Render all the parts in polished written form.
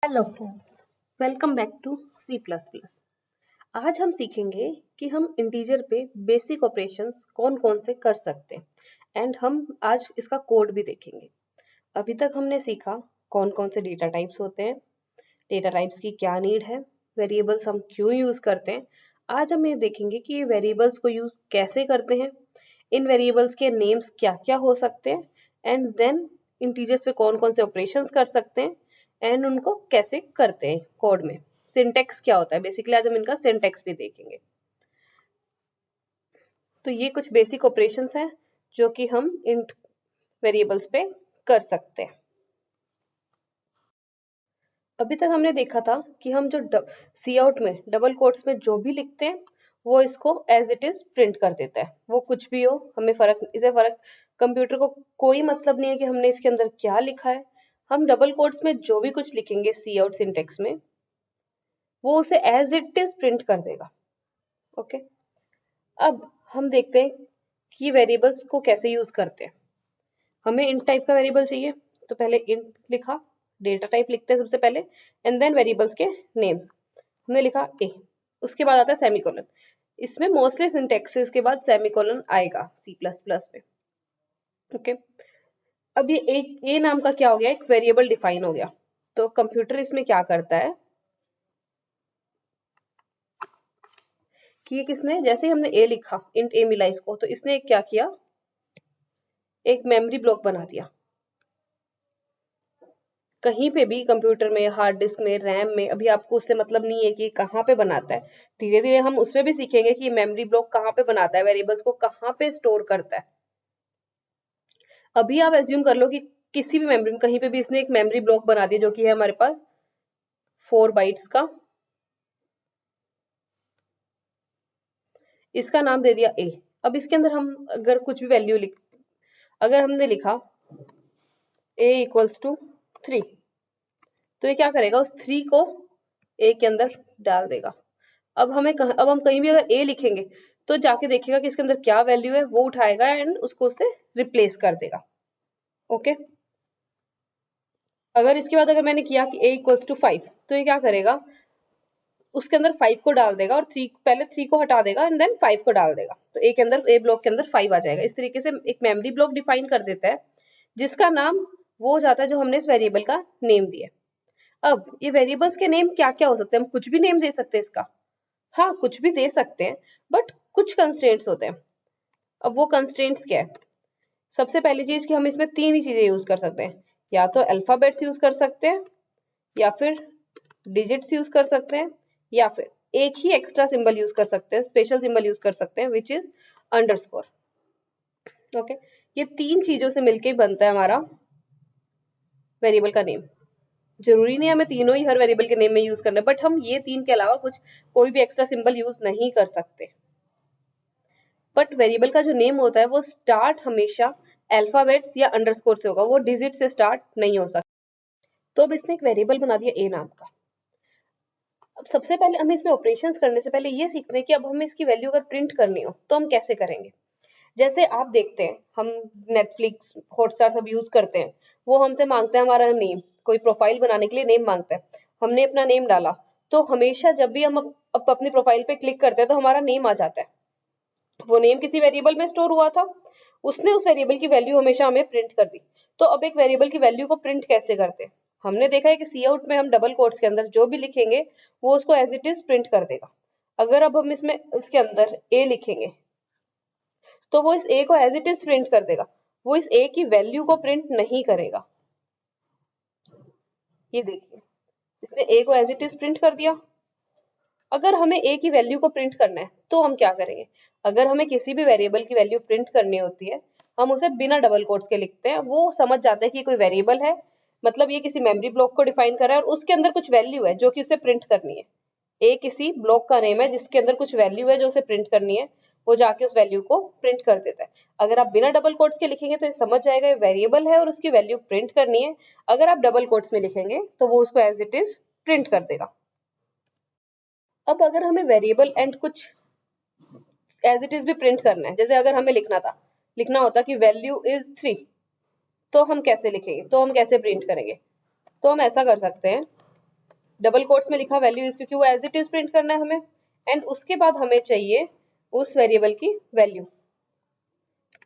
Hello friends, welcome back to C plus plus. आज हम सीखेंगे कि हम इंटीजर पे बेसिक ऑपरेशंस कौन कौन से कर सकते हैं एंड हम आज इसका कोड भी देखेंगे। अभी तक हमने सीखा कौन कौन से डेटा टाइप्स होते हैं, डेटा टाइप्स की क्या नीड है, वेरिएबल्स हम क्यों यूज करते हैं। आज हम ये देखेंगे कि ये वेरिएबल्स को यूज कैसे करते हैं, इन वेरिएबल्स के नेम्स क्या क्या हो सकते हैं एंड देन इंटीजर्स पे कौन कौन से ऑपरेशंस कर सकते हैं एंड उनको कैसे करते हैं कोड में। सिंटेक्स क्या होता है, बेसिकली आज हम इनका सिंटेक्स भी देखेंगे। तो ये कुछ बेसिक ऑपरेशंस हैं जो कि हम इन वेरिएबल्स पे कर सकते हैं। अभी तक हमने देखा था कि हम जो सी आउट में डबल कोट्स में जो भी लिखते हैं वो इसको एज इट इज प्रिंट कर देता है। वो कुछ भी हो, हमें फर्क कंप्यूटर को कोई मतलब नहीं है कि हमने इसके अंदर क्या लिखा है। हम डबल कोट्स में जो भी कुछ लिखेंगे सी आउट सिंटेक्स में वो उसे एज इट इज प्रिंट कर देगा। ओके, अब हम देखते हैं कि वेरिएबल्स को कैसे यूज करते हैं। हमें इंट टाइप का वेरिएबल चाहिए तो पहले इंट लिखा, डेटा टाइप लिखते हैं सबसे पहले एंड देन वेरिएबल्स के नेम्स। हमने लिखा ए, उसके बाद आता है सेमीकोलन। इसमें मोस्टली सिंटैक्सेस के बाद सेमीकोलन आएगा सी प्लस प्लस में। ओके, अब ये एक ए नाम का क्या हो गया, एक वेरिएबल डिफाइन हो गया। तो कंप्यूटर इसमें क्या करता है कि ये किसने, जैसे ही हमने ए लिखा, इंट ए मिला इसको, तो इसने क्या किया, एक मेमोरी ब्लॉक बना दिया। कहीं पे भी कंप्यूटर में, हार्ड डिस्क में, रैम में, अभी आपको उससे मतलब नहीं है कि कहाँ पे बनाता है। धीरे धीरे हम उसमें भी सीखेंगे कि मेमोरी ब्लॉक कहाँ पे बनाता है, वेरिएबल्स को कहाँ पे स्टोर करता है। अभी आप एज्यूम कर लो कि किसी भी मेमोरी में कहीं पे भी इसने एक मेमोरी ब्लॉक बना दिया जो कि है हमारे पास 4 बाइट्स का। इसका नाम दे दिया ए। अब इसके अंदर हम अगर कुछ भी वैल्यू अगर हमने लिखा ए इक्वल्स टू 3, तो ये क्या करेगा, उस 3 को ए के अंदर डाल देगा। अब हम कहीं भी अगर ए लिखेंगे तो जाके देखेगा कि इसके अंदर क्या वैल्यू है, वो उठाएगा एंड उसको उससे रिप्लेस कर देगा। ओके, अगर इसके बाद अगर मैंने किया कि a इक्वल्स टू 5, तो ये क्या करेगा, उसके अंदर 5 को डाल देगा और 3, पहले 3 को हटा देगा एंड देन 5 को डाल देगा। तो ए के अंदर, ए ब्लॉक के अंदर 5 आ जाएगा। इस तरीके से एक मेमोरी ब्लॉक डिफाइन कर देता है जिसका नाम वो हो जाता है जो हमने इस वेरिएबल का नेम दिया। अब ये वेरिएबल्स के नेम क्या क्या हो सकते हैं, हम कुछ भी नेम दे सकते हैं इसका। हाँ, कुछ भी दे सकते हैं, बट कुछ कंस्ट्रेंट्स होते हैं। अब वो कंस्ट्रेंट्स क्या है, सबसे पहली चीज कि हम इसमें 3 ही चीजें यूज कर सकते हैं। या तो अल्फाबेट्स यूज कर सकते हैं, या फिर डिजिट्स यूज कर सकते हैं, या फिर एक ही एक्स्ट्रा सिंबल यूज कर सकते हैं, स्पेशल सिंबल यूज कर सकते हैं विच इज अंडरस्कोर। ओके, ये 3 चीजों से मिलके बनता है हमारा वेरिएबल का नेम। जरूरी नहीं हमें तीनों ही हर वेरिएबल के नेम में यूज करना है, बट हम ये 3 के अलावा कुछ कोई भी एक्स्ट्रा सिंबल यूज नहीं कर सकते। बट वेरिएबल का जो नेम होता है वो स्टार्ट हमेशा अल्फाबेट्स या अंडरस्कोर से होगा, वो डिजिट से स्टार्ट नहीं हो सकता। तो अब इसने एक वेरिएबल बना दिया ए नाम का। अब सबसे पहले हमें इसमें ऑपरेशंस करने से पहले ये सीखते हैं कि अब हमें इसकी वैल्यू अगर प्रिंट करनी हो तो हम कैसे करेंगे। जैसे आप देखते हैं, हम नेटफ्लिक्स, हॉटस्टार सब यूज करते हैं, वो हमसे मांगता है हमारा नेम, कोई प्रोफाइल बनाने के लिए नेम मांगता है। हमने अपना नेम डाला तो हमेशा जब भी हम अपनी प्रोफाइल पे क्लिक करते हैं तो हमारा नेम आ जाता है। वो नेम किसी वेरिएबल में स्टोर हुआ था, उसने उस वेरिएबल की वैल्यू हमेशा हमें प्रिंट कर दी। तो अब एक वेरिएबल की वैल्यू को प्रिंट कैसे करते हैं, हमने देखा है कि सी आउट में हम डबल कोट्स के अंदर जो भी लिखेंगे वो उसको एज इट इज प्रिंट कर देगा। अगर अब हम इसमें इसके अंदर ए लिखेंगे तो वो इस ए को एज इट इज प्रिंट कर देगा, वो इस ए की वैल्यू को प्रिंट नहीं करेगा। ये देखिए, इसने ए को एज इट इज प्रिंट कर दिया। अगर हमें ए की वैल्यू को प्रिंट करना है तो हम क्या करेंगे, अगर हमें किसी भी वेरिएबल की वैल्यू प्रिंट करनी होती है हम उसे बिना डबल कोट्स के लिखते हैं। वो समझ जाते हैं कि कोई वेरिएबल है, मतलब ये किसी मेमोरी ब्लॉक को डिफाइन कर रहा है और उसके अंदर कुछ वैल्यू है जो कि उसे प्रिंट करनी है। ए किसी ब्लॉक का नेम है जिसके अंदर कुछ वैल्यू है जो उसे प्रिंट करनी है, वो जाके उस वैल्यू को प्रिंट कर देता है। अगर आप बिना डबल कोट्स के लिखेंगे तो ये समझ जाएगा ये वेरिएबल है और उसकी वैल्यू प्रिंट करनी है। अगर आप डबल कोट्स में लिखेंगे तो वो उसको एज इट इज प्रिंट कर देगा। अब अगर हमें वेरिएबल एंड कुछ एज इट इज भी प्रिंट करना है, जैसे अगर हमें लिखना होता कि वैल्यू इज 3, तो हम कैसे लिखेंगे, तो हम कैसे प्रिंट करेंगे। तो हम ऐसा कर सकते हैं डबल कोट्स में लिखा वैल्यू इज क्योंकि वो एज इट इज प्रिंट करना है हमें, एंड उसके बाद हमें चाहिए उस वेरिएबल की वैल्यू।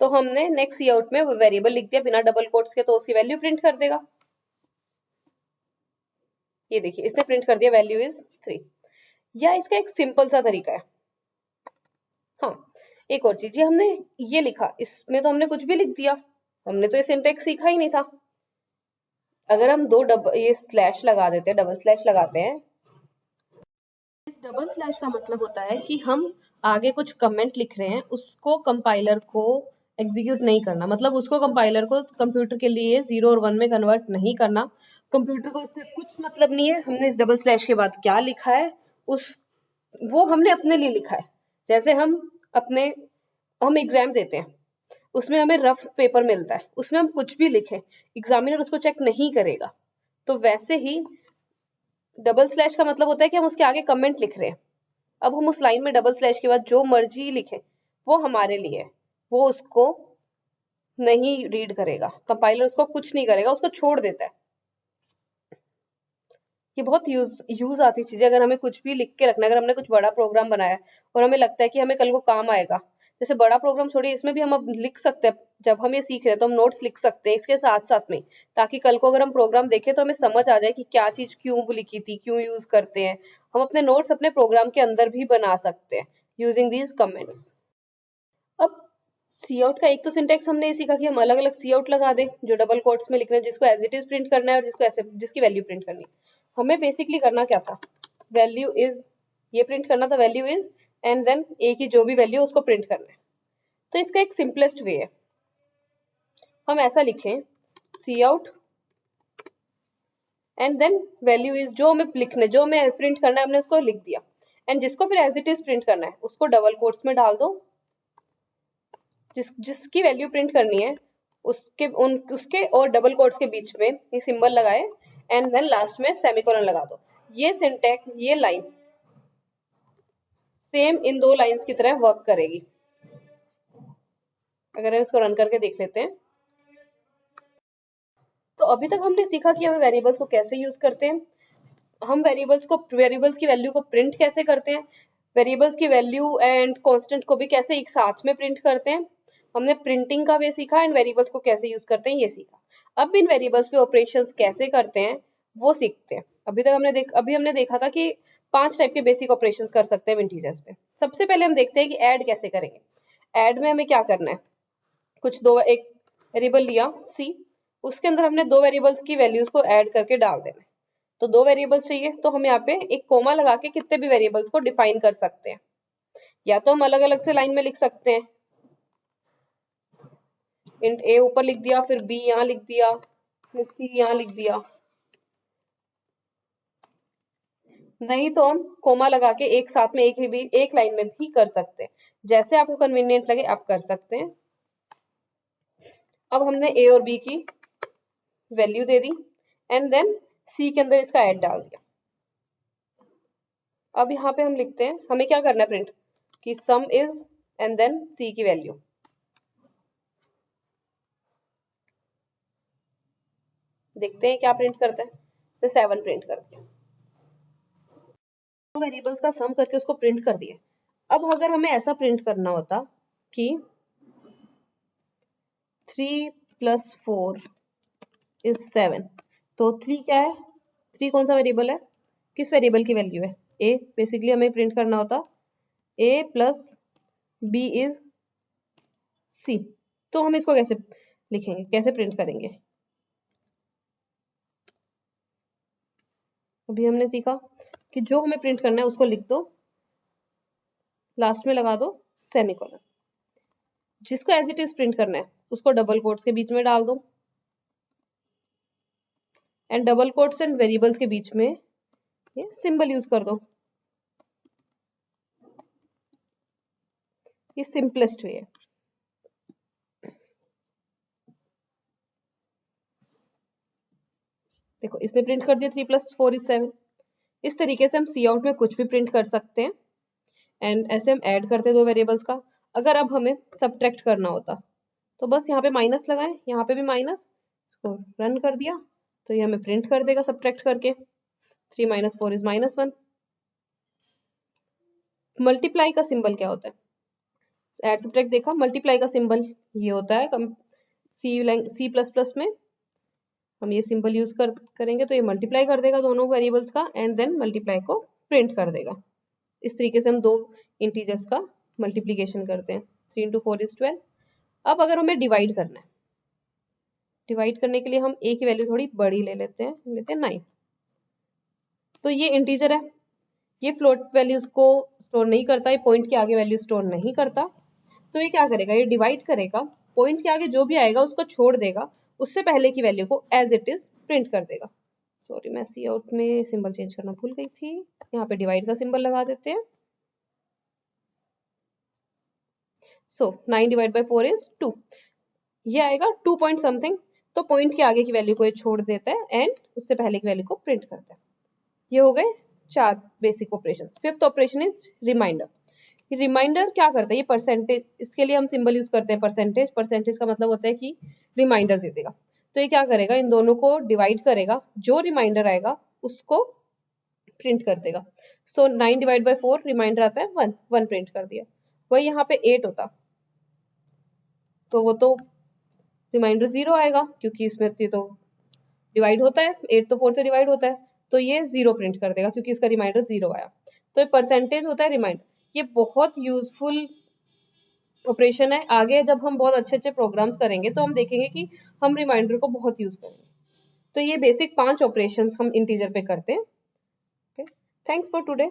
तो हमने नेक्स्ट सी आउट में वो वेरिएबल लिख दिया बिना डबल कोट्स के, तो उसकी वैल्यू प्रिंट कर देगा। ये देखिए इसने प्रिंट कर दिया वैल्यू इज 3। या इसका एक सिंपल सा तरीका है, हाँ एक और चीज, ये हमने ये लिखा, इसमें तो हमने कुछ भी लिख दिया, हमने तो ये सिंटेक्स सीखा ही नहीं था। अगर हम ये स्लैश लगा देते हैं, डबल स्लैश लगाते हैं, इस डबल स्लैश का मतलब होता है कि हम आगे कुछ कमेंट लिख रहे हैं, उसको कंपाइलर को एग्जीक्यूट नहीं करना, मतलब उसको कंपाइलर को कंप्यूटर के लिए 0 और 1 में कन्वर्ट नहीं करना। कंप्यूटर को इससे कुछ मतलब नहीं है हमने इस डबल स्लैश के बाद क्या लिखा है, उस वो हमने अपने लिए लिखा है। जैसे हम एग्जाम देते हैं, उसमें हमें रफ पेपर मिलता है, उसमें हम कुछ भी लिखें, एग्जामिनर उसको चेक नहीं करेगा। तो वैसे ही डबल स्लैश का मतलब होता है कि हम उसके आगे कमेंट लिख रहे हैं, अब हम उस लाइन में डबल स्लैश के बाद जो मर्जी लिखें वो हमारे लिए है, वो उसको नहीं रीड करेगा, कंपाइलर उसको कुछ नहीं करेगा, उसको छोड़ देता है। ये बहुत यूज आती चीज है, अगर हमें कुछ भी लिख के रखना है, अगर हमने कुछ बड़ा प्रोग्राम बनाया और हमें लगता है कि हमें कल को काम आएगा, जैसे बड़ा प्रोग्राम छोड़िए, इसमें भी हम अब लिख सकते हैं, जब हम ये सीख रहे हैं तो हम नोट्स लिख सकते हैं इसके साथ साथ में, ताकि कल को अगर हम प्रोग्राम देखें तो हमें समझ आ जाए कि क्या चीज क्यों लिखी थी, क्यों यूज करते हैं। हम अपने नोट्स अपने प्रोग्राम के अंदर भी बना सकते हैं यूजिंग दीज कमेंट्स। अब सी आउट का एक तो सिंटेक्स हमने ये सीखा कि हम अलग अलग सी आउट लगा दें, जो डबल कोट्स में लिखना है, जिसको एज इट इज प्रिंट करना है और जिसको ऐसे जिसकी वैल्यू प्रिंट करनी है। हमें बेसिकली करना क्या था, वैल्यू इज ये प्रिंट करना था, वैल्यू इज एंड देन ए की जो भी वैल्यू उसको प्रिंट करना है। तो इसका एक सिंपलेस्ट वे है, हम ऐसा लिखें cout and then value is, जो हमें लिखना, जो हमें प्रिंट करना है हमने उसको लिख दिया, एंड जिसको फिर एज इट इज प्रिंट करना है उसको डबल कोट्स में डाल दो, जिसकी वैल्यू प्रिंट करनी है उसके और डबल कोट्स के बीच में ये सिंबल लगाए, एंड देन लास्ट में सेमीकोलन लगा दो। ये सिंटेक्स, ये लाइन सेम इन दो लाइंस की तरह वर्क करेगी। अगर हम इसको रन करके देख लेते हैं, तो अभी तक हमने सीखा कि हमें वेरिएबल्स को कैसे यूज करते हैं, हम वेरिएबल्स की वैल्यू को प्रिंट कैसे करते हैं, वेरिएबल्स की वैल्यू एंड कांस्टेंट को भी कैसे एक साथ में प्रिंट करते हैं। हमने प्रिंटिंग का वे सीखा एंड वेरिएबल्स को कैसे यूज करते हैं ये सीखा। अब इन वेरिएबल्स पे ऑपरेशंस कैसे करते हैं वो सीखते हैं। अभी हमने देखा था कि 5 टाइप के बेसिक ऑपरेशंस कर सकते हैं इंटीजर्स पे। सबसे पहले हम देखते हैं कि ऐड कैसे करेंगे। ऐड में हमें क्या करना है, एक वेरिएबल लिया सी, उसके अंदर हमने 2 वेरिएबल्स की वैल्यूज को ऐड करके डाल देना है। तो 2 वेरिएबल्स चाहिए, तो हम यहाँ पे एक कोमा लगा के कितने भी वेरिएबल्स को डिफाइन कर सकते हैं, या तो हम अलग अलग से लाइन में लिख सकते हैं, इंट ए ऊपर लिख दिया, फिर बी यहाँ लिख दिया, फिर सी यहाँ लिख दिया, नहीं तो हम कोमा लगा के एक साथ में एक लाइन में भी कर सकते हैं। जैसे आपको कन्वीनियंट लगे आप कर सकते हैं। अब हमने ए और बी की वैल्यू दे दी एंड देन सी के अंदर इसका ऐड डाल दिया। अब यहाँ पे हम लिखते हैं, हमें क्या करना है प्रिंट, कि सम इज एंड देन सी की वैल्यू। देखते हैं क्या प्रिंट करता है, से 7 प्रिंट कर दिया, तो वेरिएबल्स का सम करके उसको प्रिंट कर दिया। अब अगर हमें ऐसा प्रिंट करना होता कि 3 + 4 = 7, तो 3 क्या है, 3 कौन सा वेरिएबल है, किस वेरिएबल की वैल्यू है, ए। बेसिकली हमें प्रिंट करना होता a + b = c। तो हम इसको कैसे लिखेंगे, कैसे प्रिंट करेंगे, अभी हमने सीखा कि जो हमें प्रिंट करना है उसको लिख दो, लास्ट में लगा दो सेमीकोलन, जिसको एज इट इज प्रिंट करना है उसको डबल कोट्स के बीच में डाल दो, and double quotes and variables के बीच में ये सिंबल यूज कर दो। ये सिंपलेस्ट वे है। देखो इसने प्रिंट कर दिया 3 + 4 = 7। इस तरीके से हम सी आउट में कुछ भी प्रिंट कर सकते हैं, एंड ऐसे हम ऐड करते हैं 2 वेरिएबल्स का। अगर अब हमें सब्ट्रैक्ट करना होता तो बस यहाँ पे माइनस लगाएं, यहाँ पे भी माइनस, इसको रन कर दिया तो ये हमें प्रिंट कर देगा सब्ट्रैक्ट करके। 3 minus 4 is -1. मल्टीप्लाई का सिंबल क्या होता है? एड सब्ट्रैक्ट देखा, मल्टीप्लाई का सिंबल ये होता है C++ में हम ये सिंबल यूज करेंगे तो ये मल्टीप्लाई कर देगा दोनों वेरिएबल्स का एंड देन मल्टीप्लाई को प्रिंट कर देगा। इस तरीके से हम दो इंटीजर्स का मल्टीप्लीकेशन करते हैं। 3 into 4 is 12। अब अगर हमें डिवाइड करना है, डिवाइड करने के लिए हम a की वैल्यू थोड़ी बड़ी ले लेते हैं 9। तो ये इंटीजर है, ये फ्लोट वैल्यूज को स्टोर नहीं करता, ये पॉइंट के आगे वैल्यू स्टोर नहीं करता। तो ये क्या करेगा, ये डिवाइड करेगा, पॉइंट के आगे जो भी आएगा उसको छोड़ देगा, उससे पहले की वैल्यू को एज इट इज प्रिंट कर देगा। सॉरी, मैं सी आउट में सिंबल चेंज करना भूल गई थी, यहाँ पे डिवाइड का सिंबल लगा देते हैं। सो 9 डिवाइड बाय 4 इज 2। ये आएगा 2 पॉइंट समथिंग, तो पॉइंट के आगे की वैल्यू को ये छोड़ देता है एंड उससे पहले की वैल्यू को प्रिंट करता है। ये हो गए 4 basic operation. Fifth operation is remainder. Remainder क्या करता है, ये परसेंटेज, इसके लिए हम सिंबल यूज करते हैं परसेंटेज। परसेंटेज का मतलब होता है कि रिमाइंडर दे देगा। तो ये क्या करेगा, इन दोनों को डिवाइड करेगा, जो रिमाइंडर आएगा उसको प्रिंट कर देगा। सो 9 डिवाइड बाय 4 रिमाइंडर आता है 1, 1 प्रिंट कर दिया। वही यहाँ पे 8 होता तो वो तो रिमाइंडर 0 आएगा, क्योंकि इसमें तो डिवाइड होता है, 8 तो 4 से डिवाइड होता है, तो ये 0 प्रिंट कर देगा क्योंकि इसका रिमाइंडर 0 आया। तो ये परसेंटेज होता है रिमाइंडर। ये बहुत यूजफुल ऑपरेशन है। आगे जब हम बहुत अच्छे अच्छे प्रोग्राम्स करेंगे तो हम देखेंगे कि हम रिमाइंडर को बहुत यूज करेंगे। तो ये बेसिक 5 ऑपरेशंस हम इंटीजर पे करते हैं। Thanks for today.